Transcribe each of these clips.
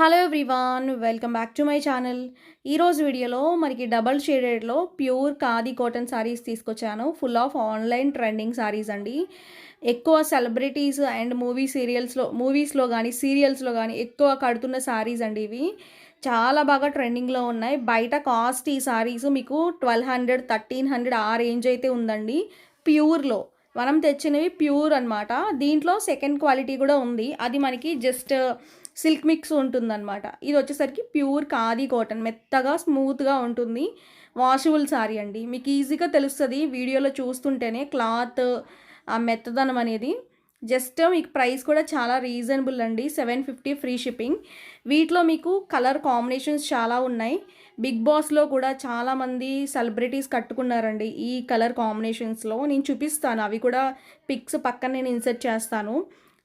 Hello everyone, welcome back to my channel. ఈరోజు వీడియోలో మనకి డబల్ షేడెడ్లో ప్యూర్ ఖాదీ కాటన్ శారీస్ తీసుకొచ్చాను. Full of online trending saris అండి. ఎక్కువ సెలబ్రిటీస్ అండ్ మూవీస్లో కానీ సీరియల్స్లో కానీ ఎక్కువ కడుతున్న శారీస్ అండి ఇవి. చాలా బాగా ట్రెండింగ్లో ఉన్నాయి. బయట కాస్ట్ ఈ శారీస్ మీకు 1200, 1300 ఆ రేంజ్ అయితే ఉందండి. ప్యూర్లో మనం తెచ్చినవి ప్యూర్ అనమాట. దీంట్లో సెకండ్ క్వాలిటీ కూడా ఉంది. అది మనకి జస్ట్ సిల్క్ మిక్స్ ఉంటుందన్నమాట. ఇది వచ్చేసరికి ప్యూర్ ఖాదీ కాటన్, మెత్తగా స్మూత్గా ఉంటుంది. వాషబుల్ శారీ అండి. మీకు ఈజీగా తెలుస్తుంది వీడియోలో చూస్తుంటేనే క్లాత్ ఆ మెత్తదనం అనేది. జస్ట్ మీకు ప్రైస్ కూడా చాలా రీజనబుల్ అండి. 750 ఫ్రీ షిప్పింగ్. వీటిలో మీకు కలర్ కాంబినేషన్స్ చాలా ఉన్నాయి. బిగ్ బాస్లో కూడా చాలామంది సెలబ్రిటీస్ కట్టుకున్నారండి ఈ కలర్ కాంబినేషన్స్లో. నేను చూపిస్తాను, అవి కూడా పిక్స్ పక్కన నేను ఇన్సర్ట్ చేస్తాను.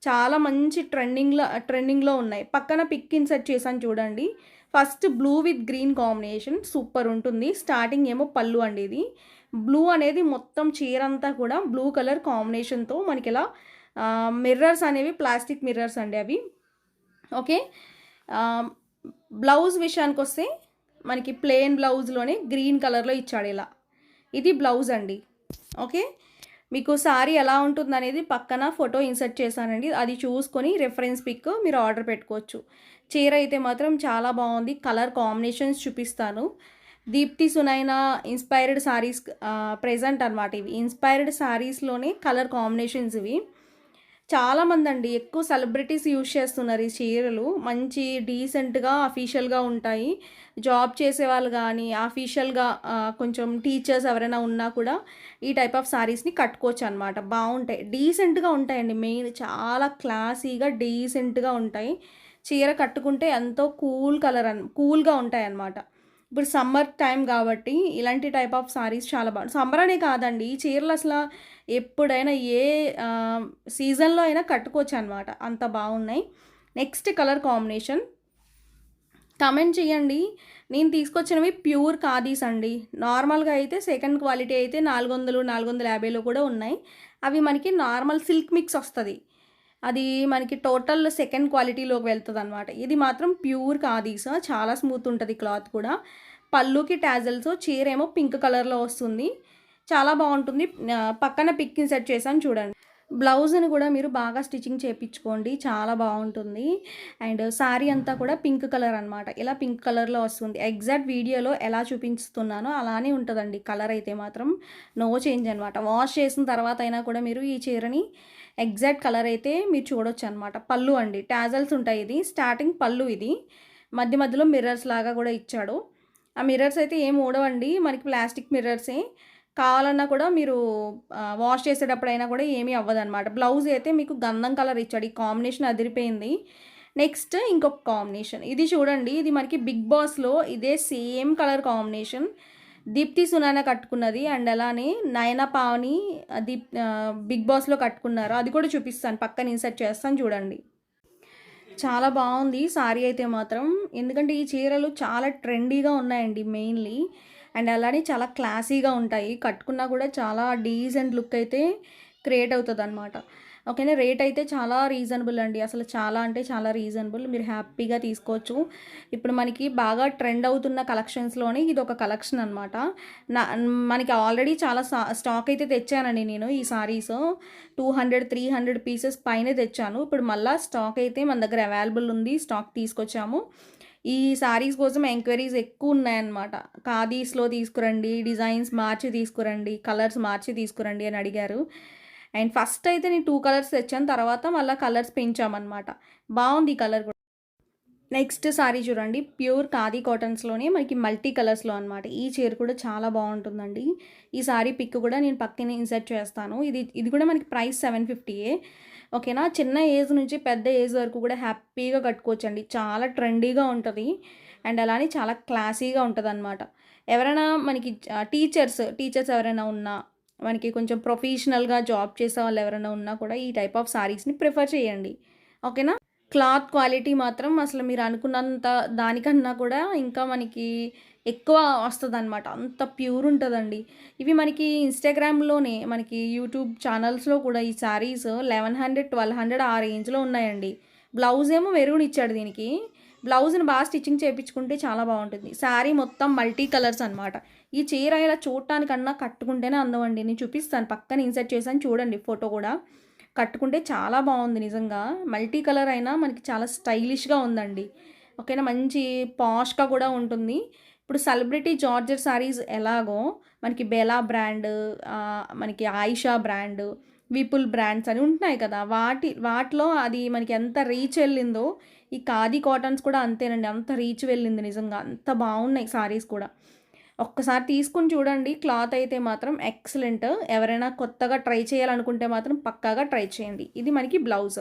చాలా మంచి ట్రెండింగ్లో ఉన్నాయి. పక్కన పిక్ ఇన్సర్ట్ చేశాను చూడండి. First blue with green combination super ఉంటుంది. స్టార్టింగ్ ఏమో పళ్ళు అండి. ఇది బ్లూ అనేది మొత్తం చీర అంతా కూడా బ్లూ కలర్ కాంబినేషన్తో మనకి ఇలా మిర్రర్స్ అనేవి ప్లాస్టిక్ మిర్రర్స్ అండి అవి. ఓకే, బ్లౌజ్ విషయానికి వస్తే మనకి ప్లెయిన్ బ్లౌజ్లోనే గ్రీన్ కలర్లో ఇచ్చాడు ఇలా. ఇది బ్లౌజ్ అండి. ఓకే, మీకు శారీ ఎలా ఉంటుంది అనేది పక్కన ఫోటో ఇన్సర్ట్ చేశానండి. అది చూసుకొని రెఫరెన్స్ పిక్ మీరు ఆర్డర్ పెట్టుకోవచ్చు. చీర అయితే మాత్రం చాలా బాగుంది. కలర్ కాంబినేషన్స్ చూపిస్తాను. దీప్తి సునైనా ఇన్స్పైర్డ్ శారీస్ ప్రెజెంట్ అనమాట. ఇవి ఇన్స్పైర్డ్ శారీస్లోనే కలర్ కాంబినేషన్స్ ఇవి. చాలామంది అండి, ఎక్కువ సెలబ్రిటీస్ యూజ్ చేస్తున్నారు ఈ చీరలు. మంచి డీసెంట్గా అఫీషియల్గా ఉంటాయి. జాబ్ చేసే వాళ్ళు కానీ అఫీషియల్గా కొంచెం టీచర్స్ ఎవరైనా ఉన్నా కూడా ఈ టైప్ ఆఫ్ శారీస్ని కట్టుకోవచ్చు అనమాట. బాగుంటాయి, డీసెంట్గా ఉంటాయండి. మెయిన్ చాలా క్లాసీగా డీసెంట్గా ఉంటాయి. చీర కట్టుకుంటే ఎంతో కూల్గా ఉంటాయి అన్నమాట. ఇప్పుడు సమ్మర్ టైం కాబట్టి ఇలాంటి టైప్ ఆఫ్ శారీస్ చాలా బాగుంది. సమ్మర్ అనే కాదండి, ఈ చీరలు అసలు ఎప్పుడైనా ఏ సీజన్లో అయినా కట్టుకోవచ్చు అనమాట. అంత బాగున్నాయి. నెక్స్ట్ కలర్ కాంబినేషన్ కమెంట్ చేయండి. నేను తీసుకొచ్చినవి ప్యూర్ ఖాదీస్ అండి. నార్మల్గా అయితే సెకండ్ క్వాలిటీ అయితే 400, 450లో కూడా ఉన్నాయి. అవి మనకి నార్మల్ సిల్క్ మిక్స్ వస్తుంది. అది మనకి టోటల్ సెకండ్ క్వాలిటీలోకి వెళ్తుంది అనమాట. ఇది మాత్రం ప్యూర్ ఖాదీస్, చాలా స్మూత్ ఉంటుంది క్లాత్ కూడా. పళ్ళుకి టాజల్స్, చీర ఏమో పింక్ కలర్లో వస్తుంది. చాలా బాగుంటుంది. పక్కన పిక్ ఇన్సర్ట్ చేశాను చూడండి. బ్లౌజ్ని కూడా మీరు బాగా స్టిచ్చింగ్ చేయించుకోండి, చాలా బాగుంటుంది. అండ్ శారీ అంతా కూడా పింక్ కలర్ అనమాట. ఇలా పింక్ కలర్లో వస్తుంది. ఎగ్జాక్ట్ వీడియోలో ఎలా చూపిస్తున్నానో అలానే ఉంటుందండి. కలర్ అయితే మాత్రం నో చేంజ్ అనమాట. వాష్ చేసిన తర్వాత అయినా కూడా మీరు ఈ చీరని ఎగ్జాక్ట్ కలర్ అయితే మీరు చూడొచ్చు అనమాట. పళ్ళు అండి, టాజల్స్ ఉంటాయి. ఇది స్టార్టింగ్ పళ్ళు. ఇది మధ్య మధ్యలో మిర్రర్స్ లాగా కూడా ఇచ్చాడు. ఆ మిర్రర్స్ అయితే ఏం ఊడవండి, మనకి ప్లాస్టిక్ మిర్రర్సే. కావాలన్నా కూడా మీరు వాష్ చేసేటప్పుడైనా కూడా ఏమీ అవ్వదన్నమాట. బ్లౌజ్ అయితే మీకు గంధం కలర్ ఇచ్చాడు. ఈ కాంబినేషన్ అదిరిపోయింది. నెక్స్ట్ ఇంకొక కాంబినేషన్ ఇది చూడండి. ఇది మనకి బిగ్ బాస్లో ఇదే same colour combination Deepthi Sunaina కట్టుకున్నది. అండ్ అలానే నయన పావని బిగ్ బాస్లో కట్టుకున్నారు. అది కూడా చూపిస్తాను, పక్కన ఇన్సర్ట్ చేస్తాను చూడండి. చాలా బాగుంది శారీ అయితే మాత్రం. ఎందుకంటే ఈ చీరలు చాలా ట్రెండీగా ఉన్నాయండి మెయిన్లీ. అండ్ అలానే చాలా క్లాసీగా ఉంటాయి. కట్టుకున్నా కూడా చాలా డీసెంట్ లుక్ అయితే క్రియేట్ అవుతుంది అనమాట. ఓకేనా. రేట్ అయితే చాలా రీజనబుల్ అండి. అసలు చాలా అంటే చాలా రీజనబుల్. మీరు హ్యాపీగా తీసుకోవచ్చు. ఇప్పుడు మనకి బాగా ట్రెండ్ అవుతున్న కలెక్షన్స్లోనే ఇది ఒక కలెక్షన్ అనమాట. మనకి ఆల్రెడీ చాలా స్టాక్ అయితే తెచ్చానండి నేను. ఈ సారీస్ 200, 300 పీసెస్ పైనే తెచ్చాను. ఇప్పుడు మళ్ళీ స్టాక్ అయితే మన దగ్గర అవైలబుల్ ఉంది. స్టాక్ తీసుకొచ్చాము. ఈ శారీస్ కోసం ఎంక్వైరీస్ ఎక్కువ ఉన్నాయన్నమాట. ఖాదీస్లో తీసుకురండి, డిజైన్స్ మార్చి తీసుకురండి, కలర్స్ మార్చి తీసుకురండి అని అడిగారు. అండ్ ఫస్ట్ అయితే నేను 2 కలర్స్ తెచ్చాను. తర్వాత మళ్ళీ కలర్స్ పెంచామన్నమాట. బాగుంది ఈ కలర్ కూడా. నెక్స్ట్ శారీ చూడండి. ప్యూర్ ఖాదీ కాటన్స్లోనే మనకి మల్టీ కలర్స్లో అనమాట. ఈ చీర కూడా చాలా బాగుంటుందండి. ఈ శారీ పిక్ కూడా నేను పక్కనే ఇన్సర్ట్ చేస్తాను. ఇది కూడా మనకి ప్రైస్ 750. ఓకేనా. చిన్న ఏజ్ నుంచి పెద్ద ఏజ్ వరకు కూడా హ్యాపీగా కట్టుకోవచ్చండి. చాలా ట్రెండీగా ఉంటుంది. అండ్ అలానే చాలా క్లాసీగా ఉంటుంది అనమాట. ఎవరైనా మనకి టీచర్స్ ఎవరైనా ఉన్నా, మనకి కొంచెం ప్రొఫెషనల్గా జాబ్ చేసే వాళ్ళు ఎవరైనా ఉన్నా కూడా ఈ టైప్ ఆఫ్ శారీస్ని ప్రిఫర్ చేయండి. ఓకేనా. క్లాత్ క్వాలిటీ మాత్రం అసలు మీరు అనుకున్నంత దానికన్నా కూడా ఇంకా మనకి ఎక్కువ వస్తుంది అనమాట. అంత ప్యూర్ ఉంటుందండి. ఇవి మనకి ఇన్స్టాగ్రామ్లోనే, మనకి యూట్యూబ్ ఛానల్స్లో కూడా ఈ శారీస్ 1100, 1200 ఆ రేంజ్లో ఉన్నాయండి. బ్లౌజ్ ఏమో మెరూన్ ఇచ్చాడు దీనికి. బ్లౌజ్ని బాగా స్టిచ్చింగ్ చేయించుకుంటే చాలా బాగుంటుంది. శారీ మొత్తం మల్టీ కలర్స్ అనమాట. ఈ చీర ఇలా చూడటానికన్నా కట్టుకుంటేనే అందం అండి. నేను చూపిస్తాను, పక్కన ఇన్సర్ట్ చేశాను చూడండి ఫోటో కూడా. కట్టుకుంటే చాలా బాగుంది నిజంగా. మల్టీ కలర్ అయినా మనకి చాలా స్టైలిష్గా ఉందండి. ఓకేనా, మంచి పాష్గా కూడా ఉంటుంది. ఇప్పుడు సెలబ్రిటీ జార్జెట్ శారీస్ ఎలాగో మనకి బెలా బ్రాండ్, మనకి ఆయిషా బ్రాండ్, విపుల్ బ్రాండ్స్ అని ఉంటున్నాయి కదా, వాటిలో అది మనకి ఎంత రీచ్ వెళ్ళిందో ఈ ఖాదీ కాటన్స్ కూడా అంతేనండి. అంత రీచ్ వెళ్ళింది నిజంగా. అంత బాగున్నాయి సారీస్ కూడా. ఒక్కసారి తీసుకుని చూడండి. క్లాత్ అయితే మాత్రం ఎక్సలెంట్. ఎవరైనా కొత్తగా ట్రై చేయాలనుకుంటే మాత్రం పక్కాగా ట్రై చేయండి. ఇది మనకి బ్లౌజ్.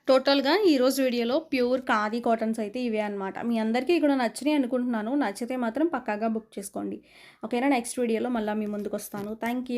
టోటల్గా ఈరోజు వీడియోలో ప్యూర్ ఖాదీ కాటన్స్ అయితే ఇవే అనమాట. మీ అందరికీ కూడా నచ్చినాయి అనుకుంటున్నాను. నచ్చితే మాత్రం పక్కాగా బుక్ చేసుకోండి. ఓకేనా, నెక్స్ట్ వీడియోలో మళ్ళీ మీ ముందుకు వస్తాను. Thank you.